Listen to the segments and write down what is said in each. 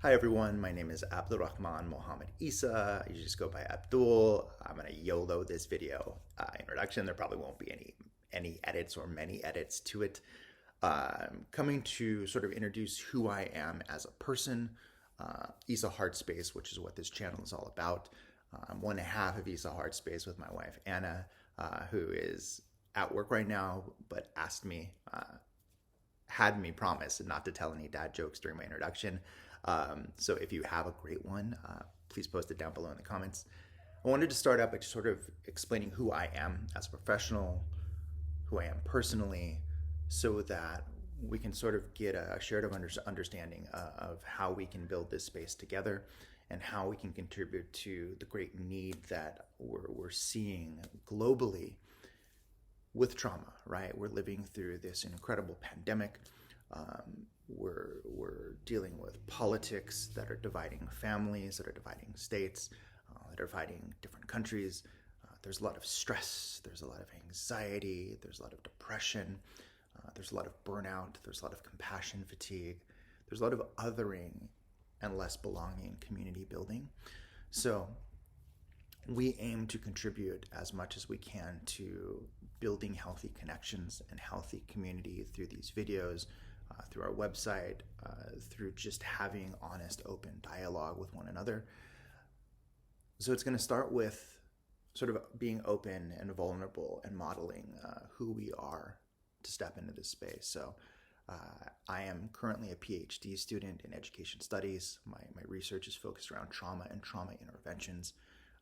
Hi everyone, my name is Abdul Mohammed Issa. You just go by Abdul. I'm gonna YOLO this video introduction. There probably won't be any edits or many edits to it. I'm coming to sort of introduce who I am as a person. Issa HeartSpace, which is what this channel is all about. I'm one half of Issa HeartSpace with my wife Anna, who is at work right now, but had me promise not to tell any dad jokes during my introduction. So if you have a great one, please post it down below in the comments. I wanted to start out by sort of explaining who I am as a professional, who I am personally, so that we can sort of get a shared understanding of how we can build this space together and how we can contribute to the great need that we're seeing globally with trauma, right? We're living through this incredible pandemic. We're dealing with politics that are dividing families, that are dividing states, that are dividing different countries. There's a lot of stress, there's a lot of anxiety, there's a lot of depression, there's a lot of burnout, there's a lot of compassion fatigue, there's a lot of othering and less belonging community building. So we aim to contribute as much as we can to building healthy connections and healthy community through these videos, through our website, through just having honest, open dialogue with one another. So it's going to start with sort of being open and vulnerable and modeling who we are to step into this space. So I am currently a PhD student in education studies. My research is focused around trauma and trauma interventions.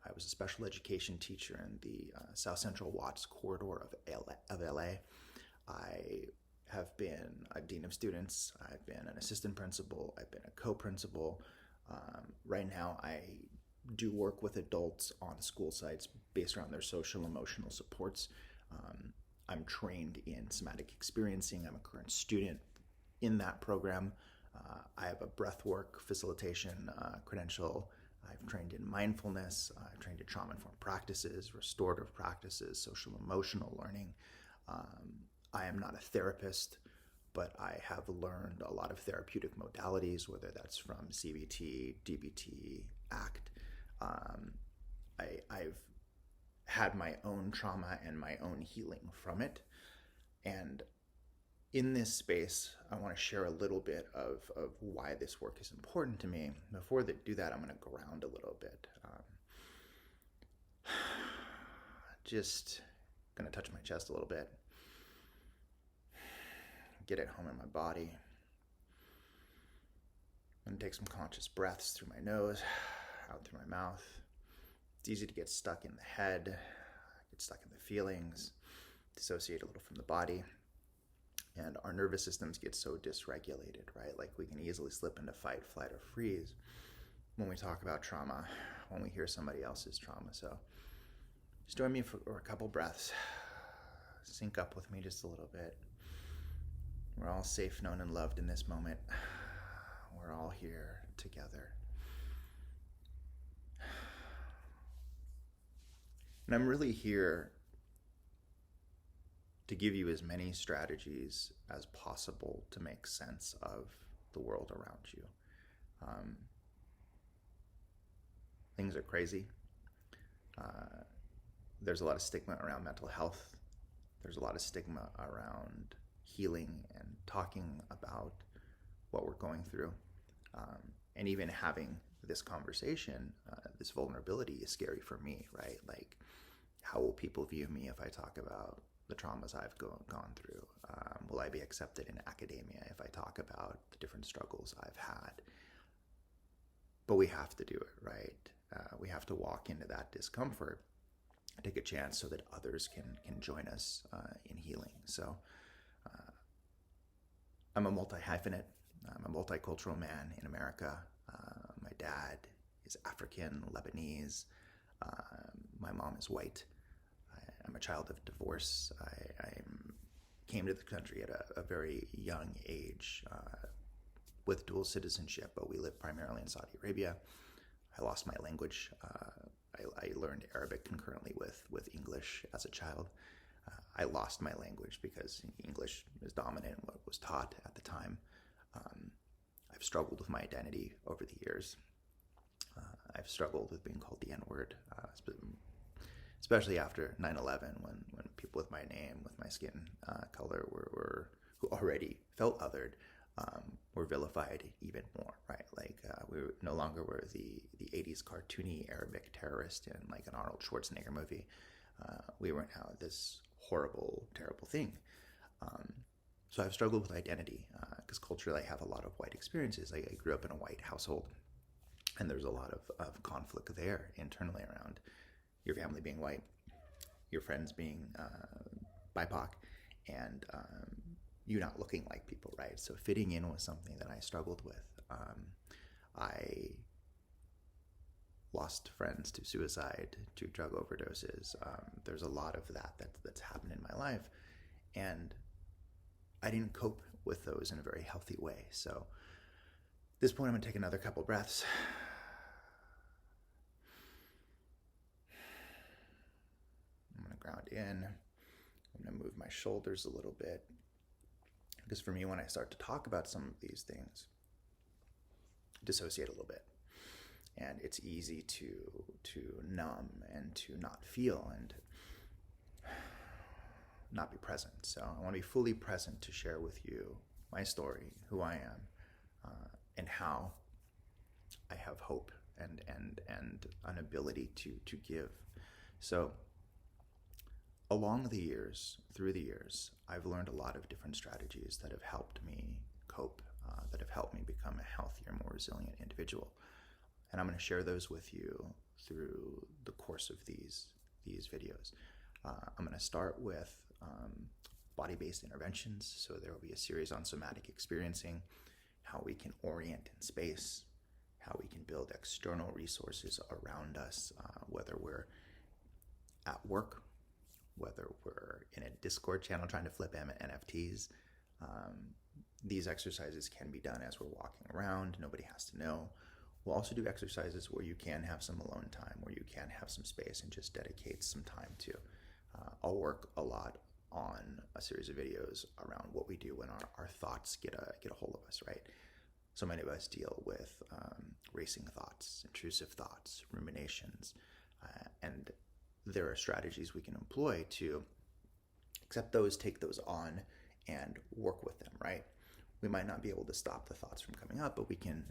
I was a special education teacher in the South Central Watts corridor of LA. I have been a dean of students. I've been an assistant principal. I've been a co-principal. Right now, I do work with adults on school sites based around their social emotional supports. I'm trained in somatic experiencing. I'm a current student in that program. I have a breathwork facilitation credential. I've trained in mindfulness. I've trained in trauma-informed practices, restorative practices, social emotional learning. I am not a therapist, but I have learned a lot of therapeutic modalities, whether that's from CBT, DBT, ACT. I've had my own trauma and my own healing from it. And in this space, I want to share a little bit of why this work is important to me. Before I do that, I'm going to ground a little bit. Just going to touch my chest a little bit. Get it home in my body. I'm going to take some conscious breaths through my nose, out through my mouth. It's easy to get stuck in the head, get stuck in the feelings, dissociate a little from the body. And our nervous systems get so dysregulated, right? Like we can easily slip into fight, flight, or freeze when we talk about trauma, when we hear somebody else's trauma. So just join me for a couple breaths. Sync up with me just a little bit. We're all safe, known, and loved in this moment. We're all here together. And I'm really here to give you as many strategies as possible to make sense of the world around you. Things are crazy. There's a lot of stigma around mental health. There's a lot of stigma around healing and talking about what we're going through. And even having this conversation, this vulnerability is scary for me, right? Like, how will people view me if I talk about the traumas I've gone through? Will I be accepted in academia if I talk about the different struggles I've had? But we have to do it, right? We have to walk into that discomfort, take a chance so that others can join us in healing. So I'm a multi-hyphenate. I'm a multicultural man in America. My dad is African, Lebanese. My mom is white. I'm a child of divorce. I came to the country at a very young age with dual citizenship, but we live primarily in Saudi Arabia. I lost my language. I learned Arabic concurrently with English as a child. I lost my language because English is dominant in what was taught at the time. I've struggled with my identity over the years. I've struggled with being called the N-word, especially after 9/11, when people with my name, with my skin color, who already felt othered, were vilified even more, right? Like we no longer were the 80s cartoony Arabic terrorist in like an Arnold Schwarzenegger movie. We were now this horrible, terrible thing. So I've struggled with identity because culturally I have a lot of white experiences. I grew up in a white household, and there's a lot of conflict there internally around your family being white, your friends being BIPOC, and you not looking like people, right? So fitting in was something that I struggled with. I lost friends to suicide, to drug overdoses. There's a lot of that's happened in my life, and I didn't cope with those in a very healthy way. So at this point, I'm going to take another couple breaths. I'm going to ground in. I'm going to move my shoulders a little bit. Because for me, when I start to talk about some of these things, dissociate a little bit. And it's easy to numb and to not feel and not be present. So I want to be fully present to share with you my story, who I am, and how I have hope and an ability to give. So along the years, through the years, I've learned a lot of different strategies that have helped me cope, that have helped me become a healthier, more resilient individual. And I'm going to share those with you through the course of these videos. I'm going to start with body-based interventions. So there will be a series on somatic experiencing, how we can orient in space, how we can build external resources around us, whether we're at work, whether we're in a Discord channel trying to flip NFTs. These exercises can be done as we're walking around. Nobody has to know. We'll also do exercises where you can have some alone time, where you can have some space and just dedicate some time to. I'll work a lot on a series of videos around what we do when our thoughts get a hold of us, right? So many of us deal with racing thoughts, intrusive thoughts, ruminations, and there are strategies we can employ to accept those, take those on, and work with them, right? We might not be able to stop the thoughts from coming up, but we can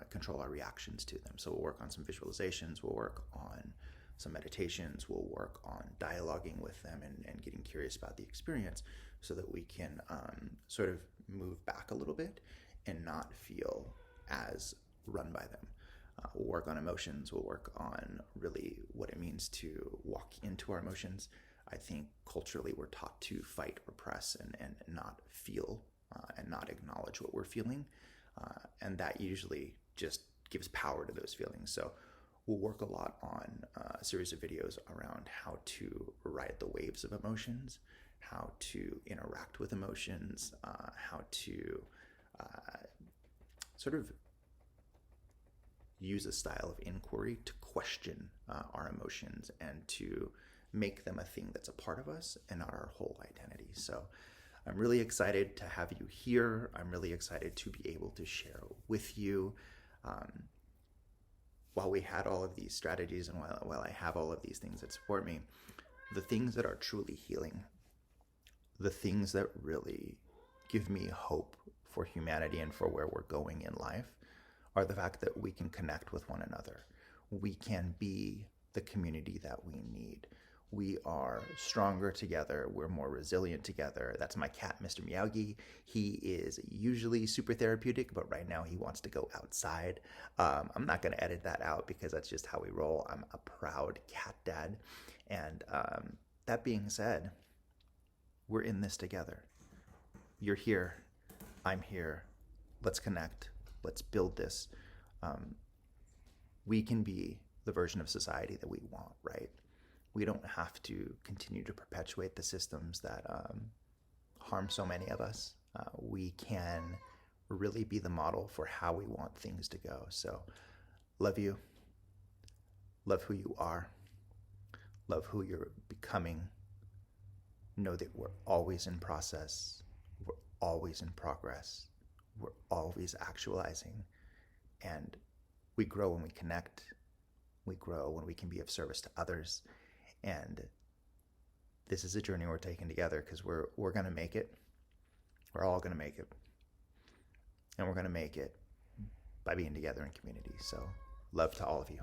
control our reactions to them. So we'll work on some visualizations, we'll work on some meditations, we'll work on dialoguing with them and getting curious about the experience so that we can sort of move back a little bit and not feel as run by them. We'll work on emotions, we'll work on really what it means to walk into our emotions. I think culturally we're taught to fight, repress, and not feel and not acknowledge what we're feeling. And that usually just gives power to those feelings. So we'll work a lot on a series of videos around how to ride the waves of emotions, how to interact with emotions, how to sort of use a style of inquiry to question our emotions and to make them a thing that's a part of us and not our whole identity. So I'm really excited to have you here. I'm really excited to be able to share with you. While we had all of these strategies and while I have all of these things that support me, the things that are truly healing, the things that really give me hope for humanity and for where we're going in life are the fact that we can connect with one another. We can be the community that we need. We are stronger together. We're more resilient together. That's my cat, Mr. Miyagi. He is usually super therapeutic, but right now he wants to go outside. I'm not going to edit that out because that's just how we roll. I'm a proud cat dad. And that being said, we're in this together. You're here. I'm here. Let's connect. Let's build this. We can be the version of society that we want, right? We don't have to continue to perpetuate the systems that harm so many of us. We can really be the model for how we want things to go. So love you. Love who you are. Love who you're becoming. Know that we're always in process. We're always in progress. we're always actualizing. And we grow when we connect. We grow when we can be of service to others. And this is a journey we're taking together, because we're going to make it. We're all going to make it. And we're going to make it by being together in community. So love to all of you.